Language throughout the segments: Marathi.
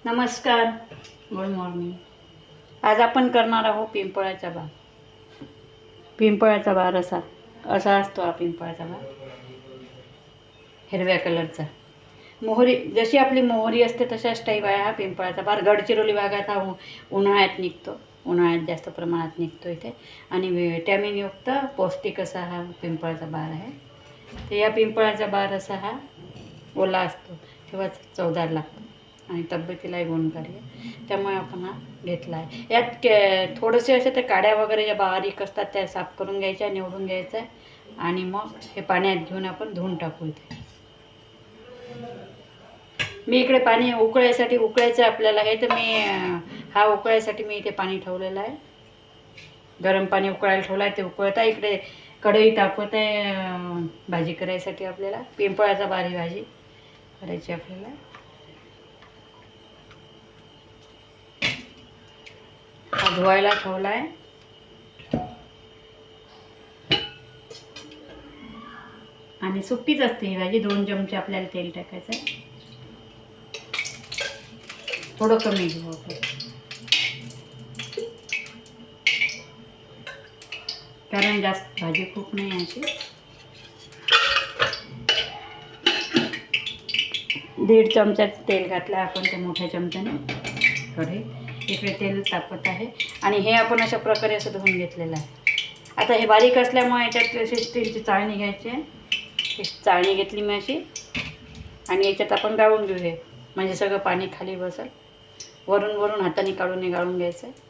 नमस्कार, गुड मॉर्निंग. आज आपण करणार आहोत पिंपळाचा बार. पिंपळाचा बार असा असतो हा पिंपळाचा बार, हिरव्या कलरचा. मोहरी जशी आपली मोहरी असते तशाच टाईप आहे हा पिंपळाचा बार. गडचिरोली भागात हा उन्हाळ्यात निघतो, उन्हाळ्यात जास्त प्रमाणात निघतो इथे. आणि व्हिटॅमिनयुक्त पौष्टिक असा हा पिंपळाचा बार आहे. तर या पिंपळाचा बार असा हा ओला असतो तेव्हा चवदार लागतो आणि तब्येतीलाही गुणकारी आहे. त्यामुळे आपण हा घेतला आहे. यात थोडेसे असे त्या काड्या वगैरे ज्या बारीक असतात त्या साफ करून घ्यायच्या, निवडून घ्यायचं आहे आणि मग हे पाण्यात घेऊन आपण धुवून टाकू. इथे मी इकडे पाणी उकळायचं आपल्याला हे, तर मी हा उकळायसाठी मी इथे पाणी ठेवलेलं आहे. गरम पाणी उकळायला ठेवलं आहे, ते उकळत आहे. इकडे कढई तापत आहे भाजी करायसाठी. आपल्याला पिंपळाचा बारी भाजी करायची आपल्याला. हा धुवायला ठेवला आहे. आणि सुकीच असते ही भाजी. 2 चमचे आपल्याला तेल टाकायचं आहे. थोडं कमी घेऊ आपण, कारण जास्त भाजी खूप नाही अशी. 1.5 चमच्याचं तेल घातलं आपण त्या मोठ्या चमच्याने कढई. इकडे तेल तापत आहे आणि हे आपण अशा प्रकारे असं धुवून घेतलेलं आहे. आता हे बारीक असल्यामुळे याच्यात अशी स्टीलची चाळणी घ्यायची आहे. चाळणी घेतली मी अशी आणि याच्यात आपण गाळून घेऊया, म्हणजे सगळं पाणी खाली बसेल. वरून हाताने गाळून घ्यायचं आहे.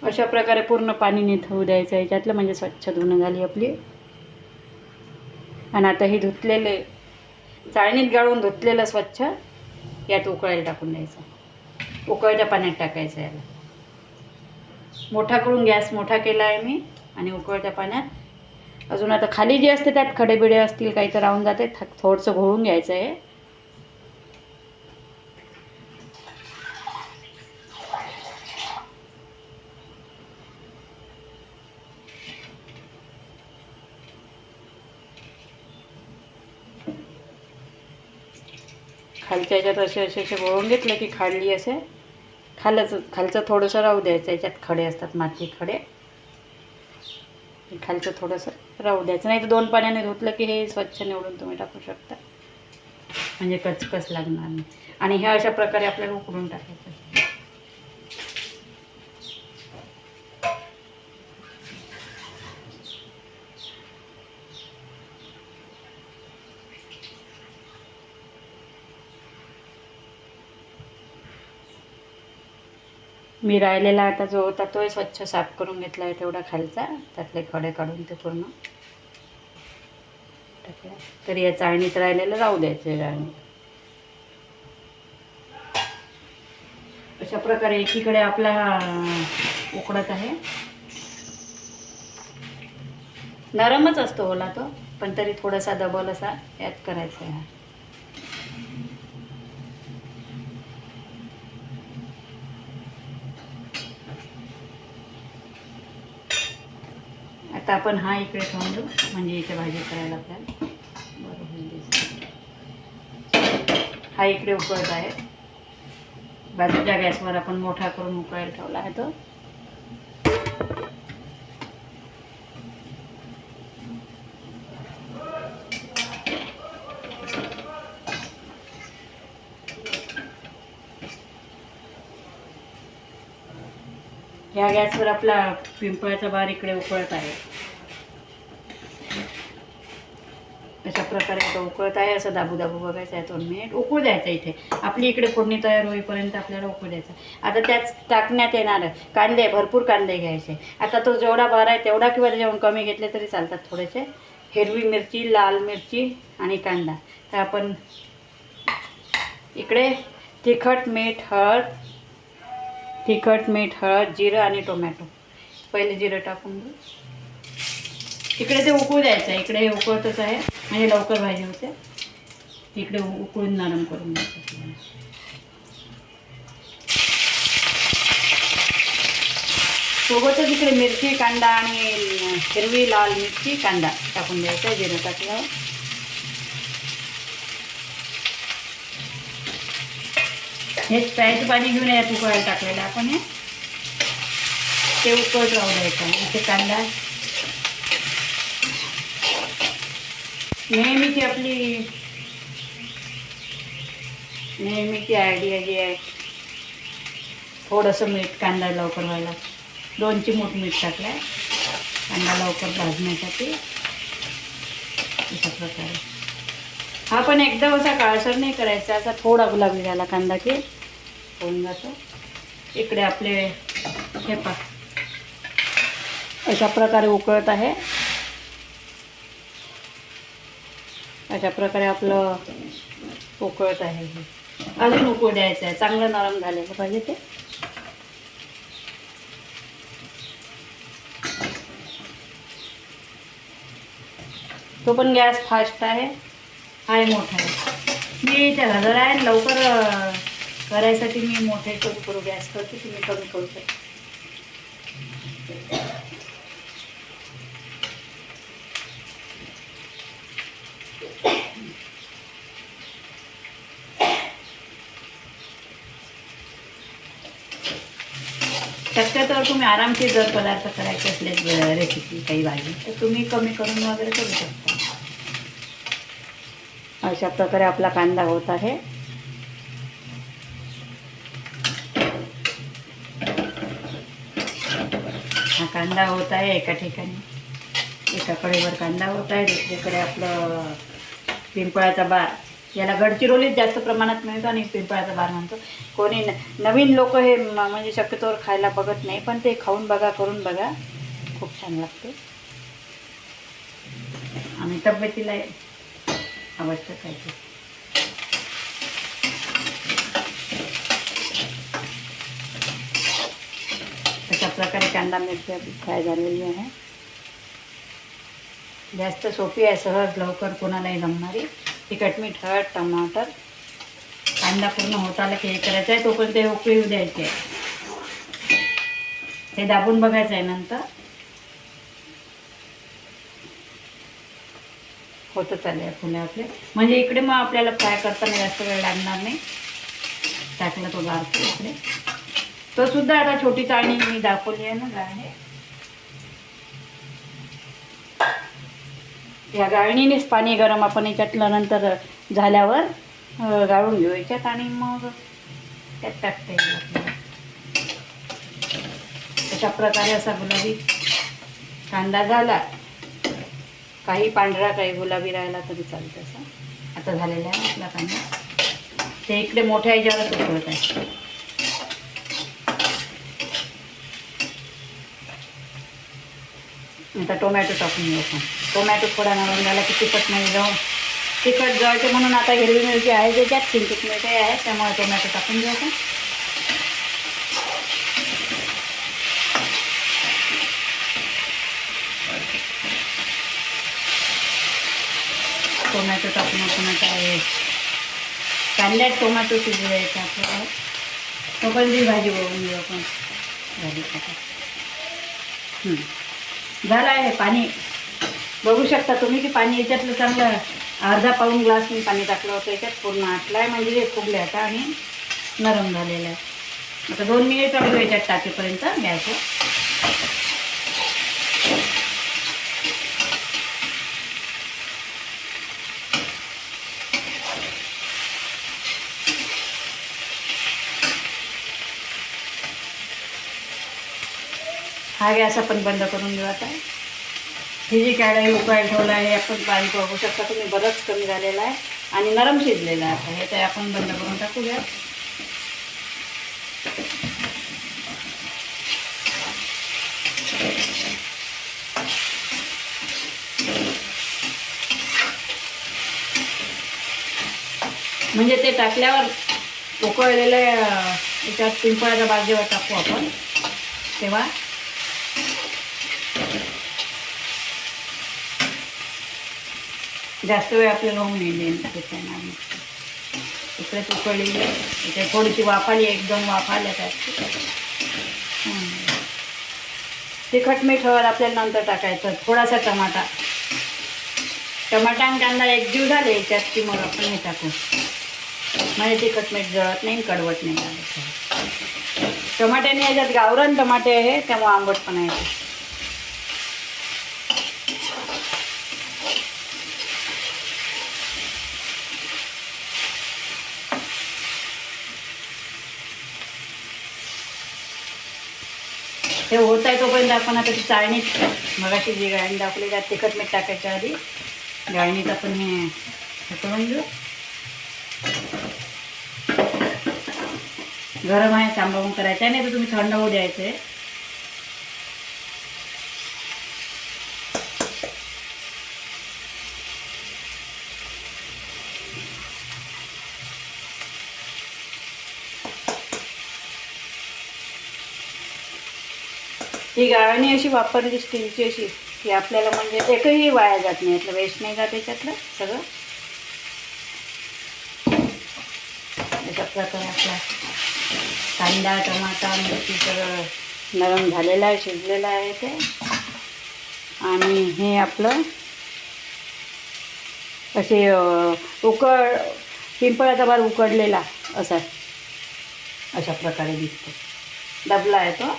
अशा प्रकारे पूर्ण पाणी निथळू द्यायचं याच्यातलं, म्हणजे स्वच्छ धुणं झाली आपली. आणि आता हे धुतलेले, चाळणीत गाळून धुतलेलं स्वच्छ यात उकळायला टाकून द्यायचं. उकळत्या पाण्यात टाकायचं याला. मोठा करून गॅस मोठा केला आहे मी आणि उकळत्या पाण्यात. अजून आता खाली जे असते त्यात खडेबिडे असतील, काही तर राहून जाते, थोडंसं घोळून घ्यायचं आहे. खालच्या याच्यात असे वळून घेतलं की खाली असे खालचं थोडंसं राहू द्यायचं. याच्यात खडे असतात, माती खडे. खालचं थोडंसं राहू द्यायचं, नाही तर 2 पाण्याने धुतलं की हे स्वच्छ निवडून तुम्ही टाकू शकता, म्हणजे कचकच लागणार नाही. आणि हे अशा प्रकारे आपल्याला उकळून टाकायचं. मी राहिलेला आता जो होता तोही स्वच्छ साफ करून घेतला आहे, तेवढा खालचा, त्यातले खडे काढून ते पूर्ण टाकला. तरी या चाळणीत राहिलेलं राहू द्यायचं. चाळणी अशा प्रकारे एकीकडे आपला उकडत आहे. नरमच असतो ओला तो, पण तरी थोडासा डबल असा यात करायचा आहे. आता आपण हा इकडे ठेवून देऊ, म्हणजे इथे भाजी करायला आपल्याला बरोबर दिसेल. हा इकडे उकळत आहे. बाजूच्या गॅसवर आपण मोठा करून उकळायला ठेवला आहे तो. ह्या गॅसवर आपला पिंपळाचा बार इकडे उकळत आहे. अशा प्रकारे आता उकळत आहे. असं दाबू बघायचं आहे. 2 मिनिट उकळू द्यायचं. इथे आपली इकडे फोडणी तयार होईपर्यंत आपल्याला उकळू द्यायचं. आता त्याच टाकण्यात येणार कांदे, भरपूर कांदे घ्यायचे. आता तो जेवढा बार आहे तेवढा किंवा जेवण कमी घेतले तरी चालतात. थोडेसे हिरवी मिरची, लाल मिरची आणि कांदा. तर आपण इकडे तिखट, मीठ, हळद, जिरं आणि टोमॅटो. पहिले जिरं टाकून देऊ. इकडे ते उकळू द्यायचं. इकडे हे उकळतच आहे, म्हणजे लवकर भाजी होते. इकडे उकळून नरम करून द्यायचं. सोबतच इकडे मिरची कांदा आणि हिरवी लाल मिरची कांदा टाकून द्यायचा जिरं टाकल्यावर. हेच प्यायचं पाणी घेऊन यात उकळायला टाकलेलं आपण हे ते उकळत राहू द्यायचं. इथे कांदा नेहमीची आयडिया जी आहे, थोडंसं मीठ कांदा लवकर व्हायला, 2 चिमूट मीठ टाकलं आहे कांदा लवकर भाजण्यासाठी. अशा प्रकारे हा पण एकदम असा काळसर नाही करायचा, असा थोडा गुलाबी झाला कांदा की होऊन जातो. इकडे आपले हे पा अशा प्रकारे उकळत आहे. अशा प्रकारे आपलं उकळत आहे. अजून उकळू द्यायचं आहे, चांगलं नरम झालेलं पाहिजे ते. तो पण गॅस फास्ट आहे, हाय मोठा आहे. मी त्याला जरा आहे लवकर करायसाठी मी मोठे करू गॅस करते, तुम्ही कमी करू शकता. शक्यतो तुम्ही आरामशीर जर पदार्थ करायचे असले रेसिपी काही भाजी तर तुम्ही कमी करून वगैरे करू शकता. अशा प्रकारे आपला कांदा होत आहे. हा कांदा होत आहे एका ठिकाणी, एका कडेवर कांदा होत आहे, दुसरीकडे आपलं पिंपळाचा बार. याला गडचिरोलीत जास्त प्रमाणात मिळतो आणि पिंपळाचा बार म्हणतो. कोणी नवीन लोक हे म्हणजे शक्यतोवर खायला बघत नाही, पण ते खाऊन बघा, करून बघा, खूप छान लागते आणि तब्येतीला आवश्यक आहे ते. अशा प्रकारे कांदा मिरची फ्राय झालेली आहे. जास्त सोपी आहे, सहज लवकर कोणालाही जमणारी. तिखट मीठ हळद टमाटर कांदा पूर्ण होत आला की हे करायचं आहे, तोपर्यंत हे उकळी येऊ द्यायचे आहे. हे दाबून बघायचं आहे नंतर. होतं चालेल फुले आपले, म्हणजे इकडे मग आपल्याला फ्राय करताना जास्त वेळ लागणार नाही. टाकलं तो गाळतो इकडे. तो सुद्धा आता छोटी चाळणी मी दाखवली आहे ना गाळणे, या गाळणीनेच पाणी गरम आपण याच्यातलं नंतर झाल्यावर गाळून घेऊ याच्यात आणि मग त्यात टाकता येईल आपल्याला. अशा प्रकारे असा गुलाबी कांदा झाला, काही पांढरा काही गुलाबी राहिला तरी चालतं. असा आता झालेला आहे आपला कांदा. ते इकडे मोठ्या ह्याच्यावरच उकळत आहे. आता टोमॅटो टाकून घेऊ आपण. टोमॅटो थोडा नरम झाला की तिखट नाही जाऊन, तिखट जळते म्हणून आता हिरवी मिरची आहे त्याच्यात, किंचित मिरची आहे त्यामुळे टोमॅटो टाकून घेऊ आपण. टोमॅटो टाकून आपण आता कांद्यात टोमॅटो शिजवायचा आपल्याला. तो पण ती भाजी बघून घेऊ आपण. भाजी टाका झालं आहे. पाणी बघू शकता तुम्ही की पाणी याच्यातलं चांगलं अर्धा पाऊण ग्लास मी पाणी टाकलं होतं याच्यात, पूर्ण आटलं आहे म्हणजे ते फुगले आता आणि नरम झालेलं आहे. आता 2 मिनिट टाकू याच्यात टाकेपर्यंत गॅसवर. हा गॅस आपण बंद करून देऊ आता. ही जी कढई उकळायला ठेवलं आहे आपण पाणी बघू शकता तुम्ही, बरंच कमी झालेलं आहे आणि नरम शिजलेलं आहे. आता हे ते आपण बंद करून टाकूया. म्हणजे ते टाकल्यावर उकळलेलं याच्यात पिंपळाचा बाग जेव्हा टाकू आपण तेव्हा जास्त वेळ आपल्याला होऊन येईल. इकडे उकळलेली इथे थोडीशी वाफ आली, 1-2 वाफ आल्या त्यात. तिखट मीठ हळद आपल्याला नंतर टाकायचं. थोडासा टमाटा आणि कांदा एकजीव झाले त्यात की मग आपण हे टाकू. म्हणजे तिखट मीठ जळत नाही, कडवट नाही लागत. टमाट्याने याच्यात गावरान टमाटे आहे त्यामुळे आंबटपणा येतो. हे होत आहे तोपर्यंत आपण आता ती चाळणीत मगाशी जी गाळणी दाखवली त्यात तिखट मीठ टाकायच्या आधी गाळणीत आपण हे करून घेऊ. गरम आहे सांभाळून करायचं आहे, नाही तर तुम्ही थंड होऊ द्यायचं आहे. ही गाळणी अशी वापरली स्टीलची अशी की आपल्याला म्हणजे एकही वाया जात नाही, यातलं वेस्ट नाही जात याच्यातलं सगळं. अशा प्रकारे आपला कांदा टमाटा मिरची सगळं नरम झालेलं आहे, शिजलेलं आहे ते. आणि हे आपलं असे पिंपळाचा भार उकडलेला अशा प्रकारे दिसतो. डबला आहे तो,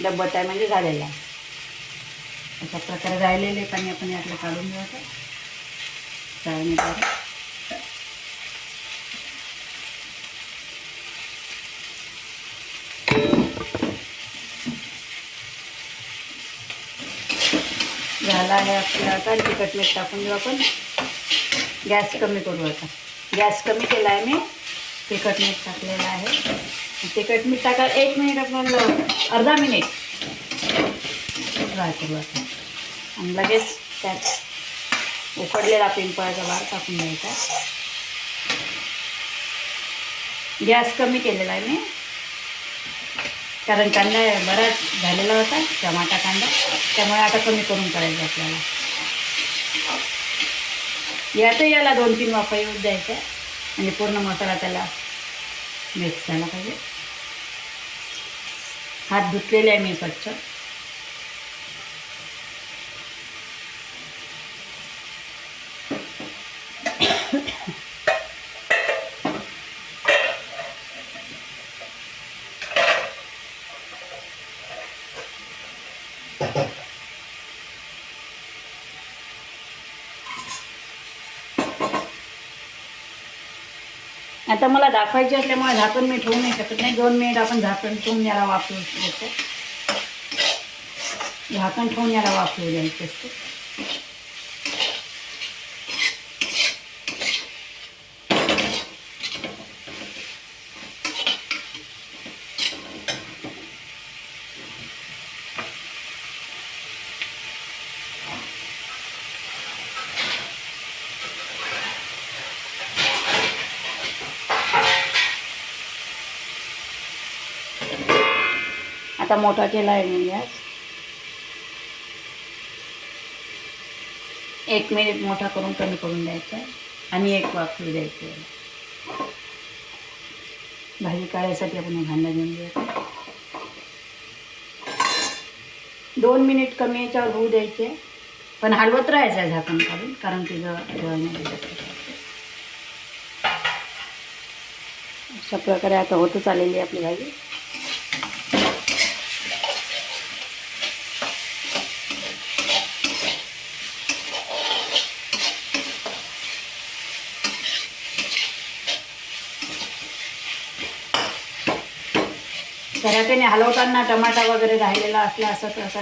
डब्बत आहे म्हणजे झालेला आहे. अशा प्रकारे राहिलेले पाणी आपण यातलं काढून घ्यायचं चाळणीद्वारे. झाला आहे आपला. आता तिखट मीठ टाकून देऊ आपण. गॅस कमी करू आता. गॅस कमी केला आहे मी. तिखट मीठ टाकलेलं आहे. तिखट मीठ टाका 1 मिनिट आपण अर्धा मिनिट फ्राय करू आता. आणि लगेच त्यात उकडलेला पिंपळाचा भार टाकून द्यायचा. गॅस कमी केलेला आहे मी कारण कांदा बराच झालेला होता, टमाटा कांदा, त्यामुळे आता कमी करून करायचं आपल्याला. याला 2-3 वाफा येऊन द्यायच्या म्हणजे पूर्ण मसाला त्याला मिक्स झाला पाहिजे. हात धुतलेले आहे मी स्वच्छ. आता मला दाखवायची असल्यामुळे झाकण मी ठेवू नाही शकत नाही. 2 मिनिट आपण झाकण ठेवून याला वाफवू शकतो. झाकण ठेवून याला वाफवू द्यायचं असतं. आता मोठा केला आहे मी गॅस. 1 मिनिट मोठा करून कमी करून द्यायचा आणि 1 वाफू द्यायची. भाजी काढायसाठी आपण भांडा घेऊन घ्यायचं. 2 मिनिट कमी याच्यावर होऊ द्यायचे, पण हलवत राहायचं आहे झाकण काढून कारण ते जळण्यामध्ये. अशा प्रकारे आता होतच आलेली आपली भाजी. त्याने हलवताना टमाटा वगैरे राहिलेला असला असं तसा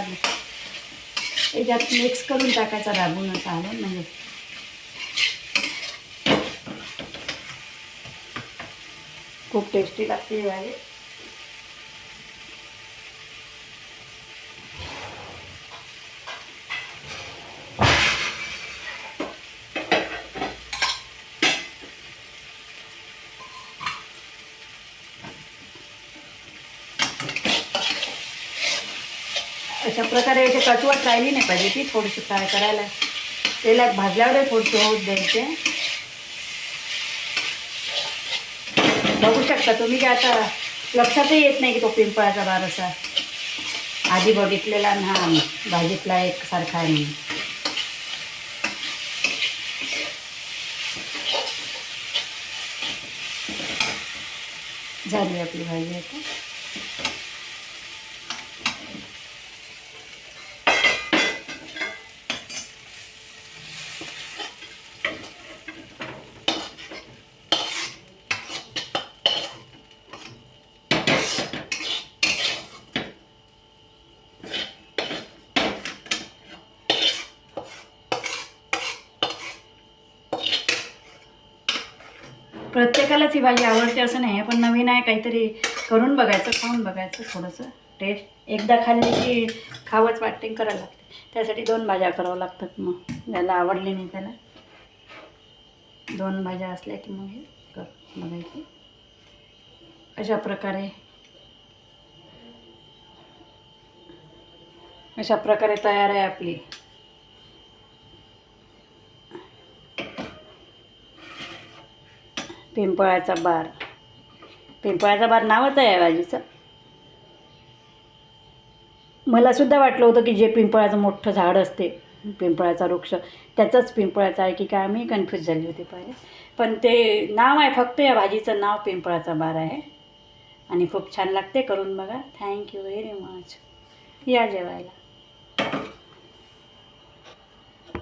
याच्यात मिक्स करून टाकायचा दाबून असं हलवून म्हणजे खूप टेस्टी लागते ही भाजी. अशा प्रकारे असे कटवट राहिली नाही पाहिजे ती. थोडीशी फ्राय करायला तेलात भाजल्यावर थोडीशी होत द्यायचे. बघू शकता तुम्ही की आता लक्षातही येत नाही की तो पिंपळाचा भार असा आधी बघितलेला ना भाजीतला एकसारखा आहे. झाली आपली भाजी आता. प्रत्येकालाच ही भाजी आवडते असं नाही आहे, पण नवीन आहे काहीतरी करून बघायचं, खाऊन बघायचं, थोडंसं टेस्ट. एकदा खाल्ली की खावंच वाटते, करायला लागते. त्यासाठी 2 भाज्या करावं लागतात. मग ज्याला आवडली नाही त्याला 2 भाज्या असल्या की मग हे कर बघायची. अशा प्रकारे तयार आहे आपली पिंपळाचा बार. पिंपळाचा बार नावच आहे या भाजीचं. मला सुद्धा वाटलं होतं की जे पिंपळाचं मोठं झाड असते, पिंपळाचा वृक्ष, त्याचंच पिंपळाचं आहे की काय, मी कन्फ्यूज झाली होती पहिले. पण ते नाव आहे, फक्त या भाजीचं नाव पिंपळाचा बार आहे. आणि खूप छान लागते, करून बघा. Thank you very much. या जेवायला.